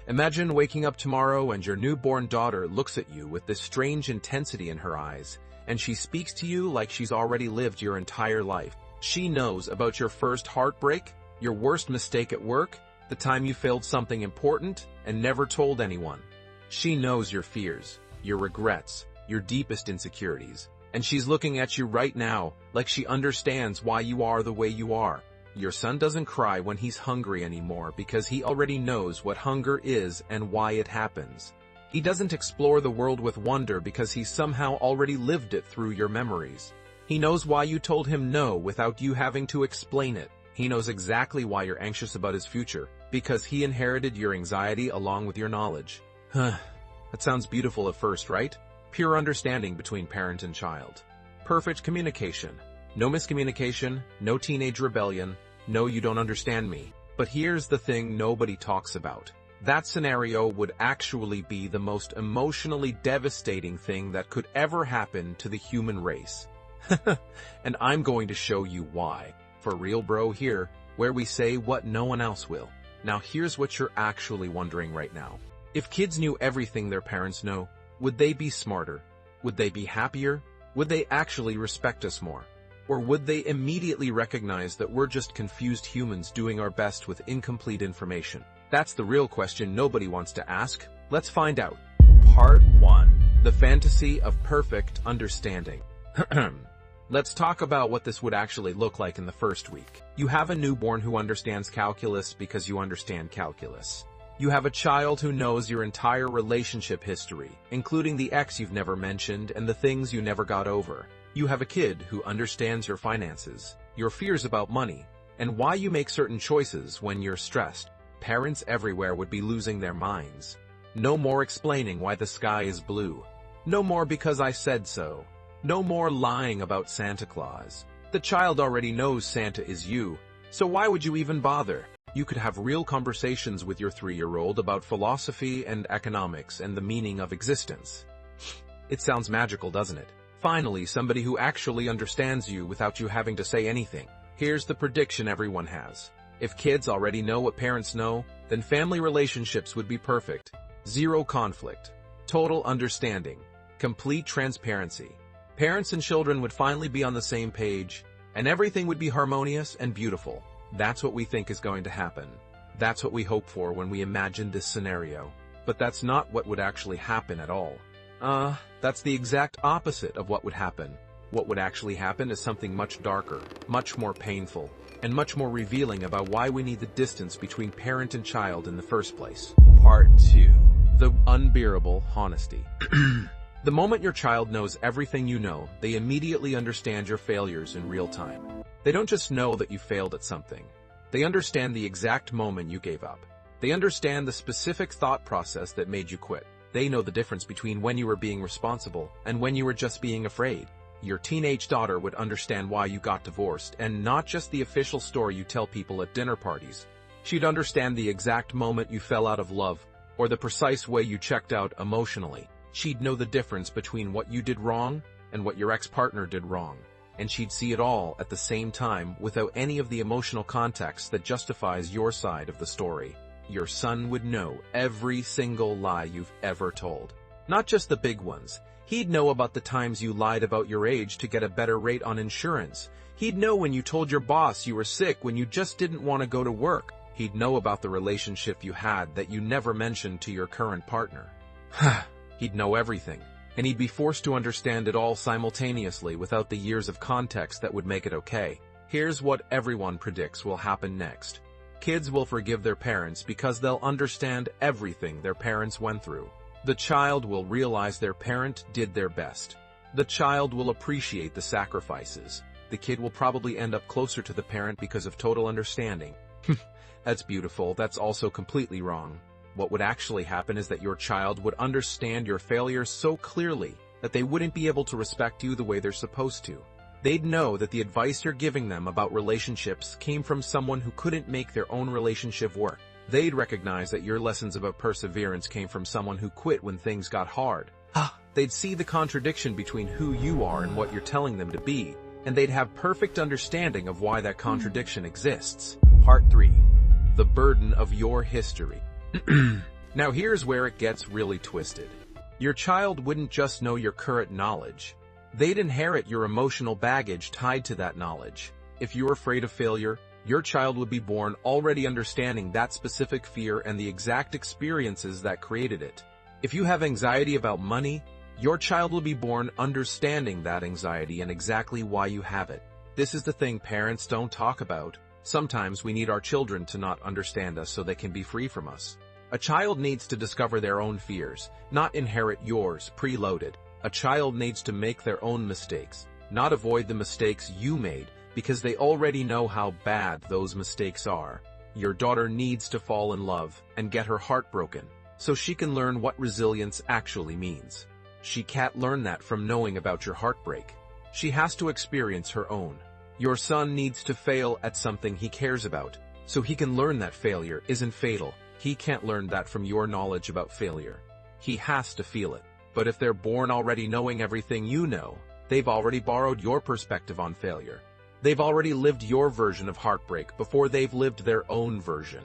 Imagine waking up tomorrow and your newborn daughter looks at you with this strange intensity in her eyes, and she speaks to you like she's already lived your entire life. She knows about your first heartbreak, your worst mistake at work, the time you failed something important and never told anyone. She knows your fears, your regrets, your deepest insecurities, and she's looking at you right now like she understands why you are the way you are. Your son doesn't cry when he's hungry anymore because he already knows what hunger is and why it happens. He doesn't explore the world with wonder because he's somehow already lived it through your memories. He knows why you told him no without you having to explain it. He knows exactly why you're anxious about his future, because he inherited your anxiety along with your knowledge. That sounds beautiful at first, right? Pure understanding between parent and child. Perfect communication. No miscommunication, no teenage rebellion, no you don't understand me. But here's the thing nobody talks about. That scenario would actually be the most emotionally devastating thing that could ever happen to the human race. And I'm going to show you why. For real, bro, here, where we say what no one else will. Now here's what you're actually wondering right now. If kids knew everything their parents know, would they be smarter? Would they be happier? Would they actually respect us more? Or would they immediately recognize that we're just confused humans doing our best with incomplete information? That's the real question nobody wants to ask. Let's find out. Part 1. The fantasy of perfect understanding. Let's talk about what this would actually look like in the first week. You have a newborn who understands calculus because you understand calculus. You have a child who knows your entire relationship history, including the ex you've never mentioned and the things you never got over. You have a kid who understands your finances, your fears about money, and why you make certain choices when you're stressed. Parents everywhere would be losing their minds. No more explaining why the sky is blue. No more because I said so. No more lying about Santa Claus. The child already knows Santa is you, so why would you even bother? You could have real conversations with your 3-year-old about philosophy and economics and the meaning of existence. It sounds magical, doesn't it? Finally, somebody who actually understands you without you having to say anything. Here's the prediction everyone has. If kids already know what parents know, then family relationships would be perfect. Zero conflict. Total understanding. Complete transparency. Parents and children would finally be on the same page, and everything would be harmonious and beautiful. That's what we think is going to happen. That's what we hope for when we imagine this scenario. But that's not what would actually happen at all. That's the exact opposite of what would happen. What would actually happen is something much darker, much more painful, and much more revealing about why we need the distance between parent and child in the first place. Part 2. The unbearable honesty. The moment your child knows everything you know, they immediately understand your failures in real time. They don't just know that you failed at something. They understand the exact moment you gave up. They understand the specific thought process that made you quit. They know the difference between when you were being responsible and when you were just being afraid. Your teenage daughter would understand why you got divorced, and not just the official story you tell people at dinner parties. She'd understand the exact moment you fell out of love, or the precise way you checked out emotionally. She'd know the difference between what you did wrong and what your ex-partner did wrong. And she'd see it all at the same time without any of the emotional context that justifies your side of the story. Your son would know every single lie you've ever told. Not just the big ones. He'd know about the times you lied about your age to get a better rate on insurance. He'd know when you told your boss you were sick when you just didn't want to go to work. He'd know about the relationship you had that you never mentioned to your current partner. He'd know everything, and he'd be forced to understand it all simultaneously without the years of context that would make it okay. Here's what everyone predicts will happen next. Kids will forgive their parents because they'll understand everything their parents went through. The child will realize their parent did their best. The child will appreciate the sacrifices. The kid will probably end up closer to the parent because of total understanding. That's beautiful. That's also completely wrong. What would actually happen is that your child would understand your failures so clearly that they wouldn't be able to respect you the way they're supposed to. They'd know that the advice you're giving them about relationships came from someone who couldn't make their own relationship work. They'd recognize that your lessons about perseverance came from someone who quit when things got hard. They'd see the contradiction between who you are and what you're telling them to be, and they'd have perfect understanding of why that contradiction exists. Part 3. The burden of your history. Now here's where it gets really twisted. Your child wouldn't just know your current knowledge. They'd inherit your emotional baggage tied to that knowledge. If you're afraid of failure, your child would be born already understanding that specific fear and the exact experiences that created it. If you have anxiety about money, your child will be born understanding that anxiety and exactly why you have it. This is the thing parents don't talk about. Sometimes we need our children to not understand us so they can be free from us. A child needs to discover their own fears, not inherit yours preloaded. A child needs to make their own mistakes, not avoid the mistakes you made, because they already know how bad those mistakes are. Your daughter needs to fall in love and get her heart broken, so she can learn what resilience actually means. She can't learn that from knowing about your heartbreak. She has to experience her own. Your son needs to fail at something he cares about, so he can learn that failure isn't fatal. He can't learn that from your knowledge about failure. He has to feel it. But if they're born already knowing everything you know, they've already borrowed your perspective on failure. They've already lived your version of heartbreak before they've lived their own version.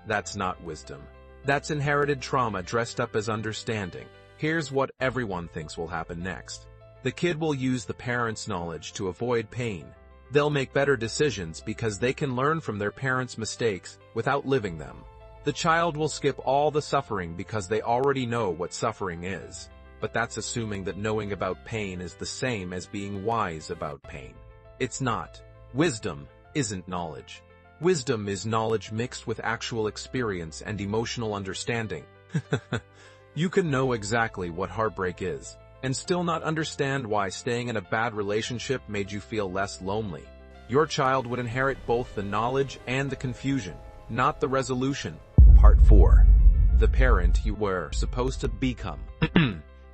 That's not wisdom. That's inherited trauma dressed up as understanding. Here's what everyone thinks will happen next. The kid will use the parents' knowledge to avoid pain. They'll make better decisions because they can learn from their parents' mistakes without living them. The child will skip all the suffering because they already know what suffering is. But that's assuming that knowing about pain is the same as being wise about pain. It's not. Wisdom isn't knowledge. Wisdom is knowledge mixed with actual experience and emotional understanding. You can know exactly what heartbreak is, and still not understand why staying in a bad relationship made you feel less lonely. Your child would inherit both the knowledge and the confusion, not the resolution. Part 4. The parent you were supposed to become.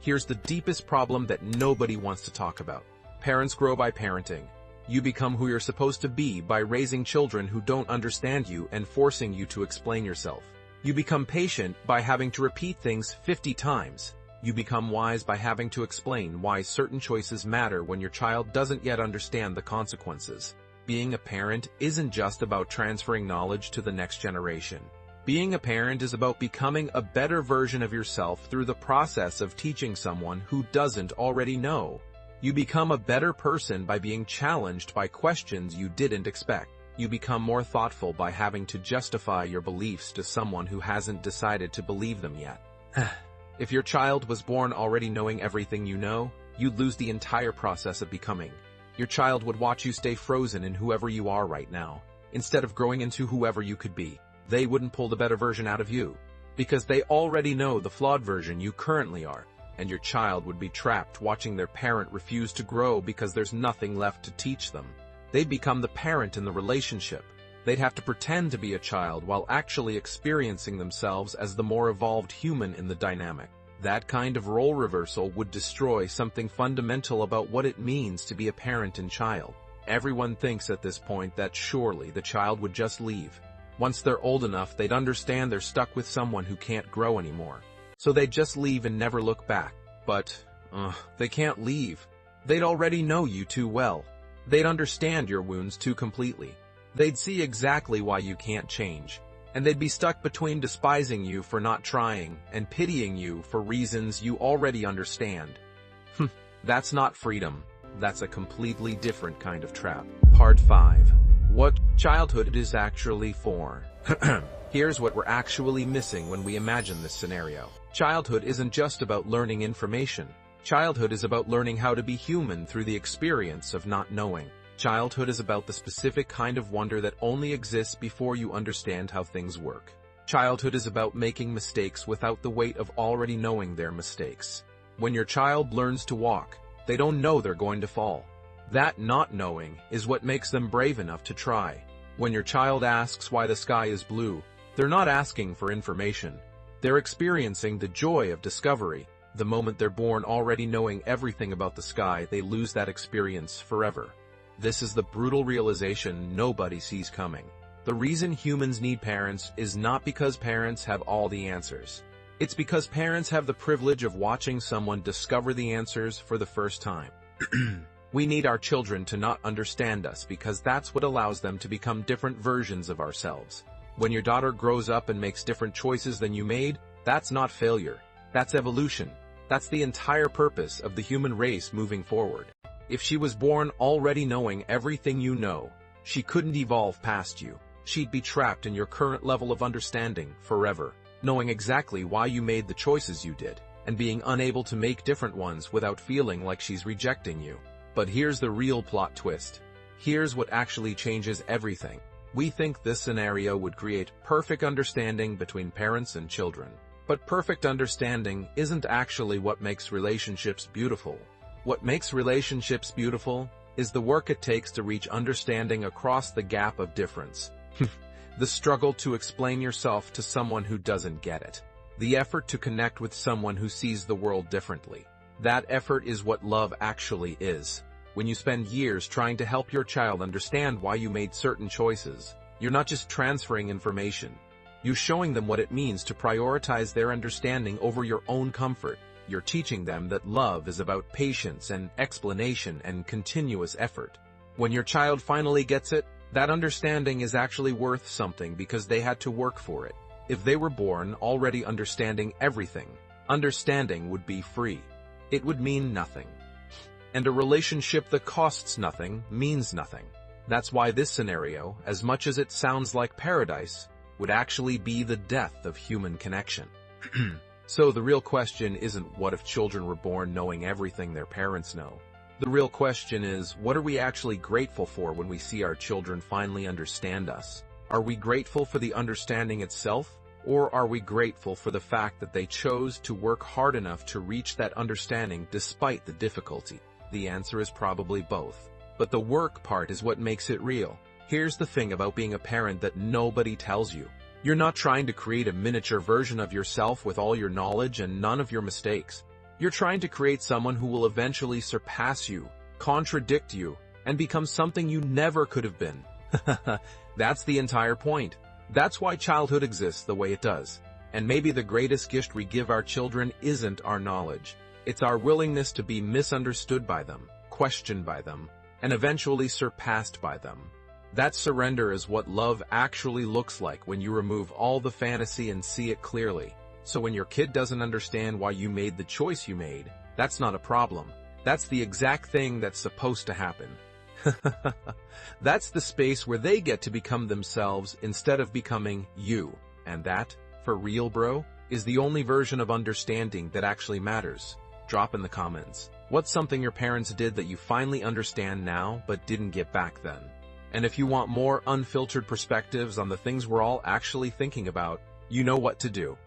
Here's the deepest problem that nobody wants to talk about. Parents grow by parenting. You become who you're supposed to be by raising children who don't understand you and forcing you to explain yourself. You become patient by having to repeat things 50 times. You become wise by having to explain why certain choices matter when your child doesn't yet understand the consequences. Being a parent isn't just about transferring knowledge to the next generation. Being a parent is about becoming a better version of yourself through the process of teaching someone who doesn't already know. You become a better person by being challenged by questions you didn't expect. You become more thoughtful by having to justify your beliefs to someone who hasn't decided to believe them yet. If your child was born already knowing everything you know, you'd lose the entire process of becoming. Your child would watch you stay frozen in whoever you are right now, instead of growing into whoever you could be. They wouldn't pull the better version out of you, because they already know the flawed version you currently are, and your child would be trapped watching their parent refuse to grow because there's nothing left to teach them. They'd become the parent in the relationship. They'd have to pretend to be a child while actually experiencing themselves as the more evolved human in the dynamic. That kind of role reversal would destroy something fundamental about what it means to be a parent and child. Everyone thinks at this point that surely the child would just leave. Once they're old enough, they'd understand they're stuck with someone who can't grow anymore. So they'd just leave and never look back. But, they can't leave. They'd already know you too well. They'd understand your wounds too completely. They'd see exactly why you can't change. And they'd be stuck between despising you for not trying and pitying you for reasons you already understand. That's not freedom. That's a completely different kind of trap. Part 5. What childhood is actually for. Here's what we're actually missing when we imagine this scenario. Childhood isn't just about learning information. Childhood is about learning how to be human through the experience of not knowing. Childhood is about the specific kind of wonder that only exists before you understand how things work. Childhood is about making mistakes without the weight of already knowing their mistakes. When your child learns to walk, they don't know they're going to fall. That not knowing is what makes them brave enough to try. When your child asks why the sky is blue, they're not asking for information. They're experiencing the joy of discovery. The moment they're born already knowing everything about the sky, they lose that experience forever. This is the brutal realization nobody sees coming. The reason humans need parents is not because parents have all the answers. It's because parents have the privilege of watching someone discover the answers for the first time. We need our children to not understand us because that's what allows them to become different versions of ourselves. When your daughter grows up and makes different choices than you made, that's not failure. That's evolution. That's the entire purpose of the human race moving forward. If she was born already knowing everything you know, she couldn't evolve past you. She'd be trapped in your current level of understanding forever, knowing exactly why you made the choices you did, and being unable to make different ones without feeling like she's rejecting you. But here's the real plot twist. Here's what actually changes everything. We think this scenario would create perfect understanding between parents and children. But perfect understanding isn't actually what makes relationships beautiful. What makes relationships beautiful is the work it takes to reach understanding across the gap of difference. The struggle to explain yourself to someone who doesn't get it. The effort to connect with someone who sees the world differently. That effort is what love actually is. When you spend years trying to help your child understand why you made certain choices, you're not just transferring information. You're showing them what it means to prioritize their understanding over your own comfort. You're teaching them that love is about patience and explanation and continuous effort. When your child finally gets it, that understanding is actually worth something because they had to work for it. If they were born already understanding everything, understanding would be free. It would mean nothing. And a relationship that costs nothing means nothing. That's why this scenario, as much as it sounds like paradise, would actually be the death of human connection. So the real question isn't what if children were born knowing everything their parents know. The real question is, what are we actually grateful for when we see our children finally understand us? Are we grateful for the understanding itself, or are we grateful for the fact that they chose to work hard enough to reach that understanding despite the difficulty? The answer is probably both. But the work part is what makes it real. Here's the thing about being a parent that nobody tells you. You're not trying to create a miniature version of yourself with all your knowledge and none of your mistakes. You're trying to create someone who will eventually surpass you, contradict you, and become something you never could have been. That's the entire point. That's why childhood exists the way it does. And maybe the greatest gift we give our children isn't our knowledge. It's our willingness to be misunderstood by them, questioned by them, and eventually surpassed by them. That surrender is what love actually looks like when you remove all the fantasy and see it clearly. So when your kid doesn't understand why you made the choice you made, that's not a problem. That's the exact thing that's supposed to happen. That's the space where they get to become themselves instead of becoming you. And that, for real bro, is the only version of understanding that actually matters. Drop in the comments. What's something your parents did that you finally understand now but didn't get back then? And if you want more unfiltered perspectives on the things we're all actually thinking about, you know what to do.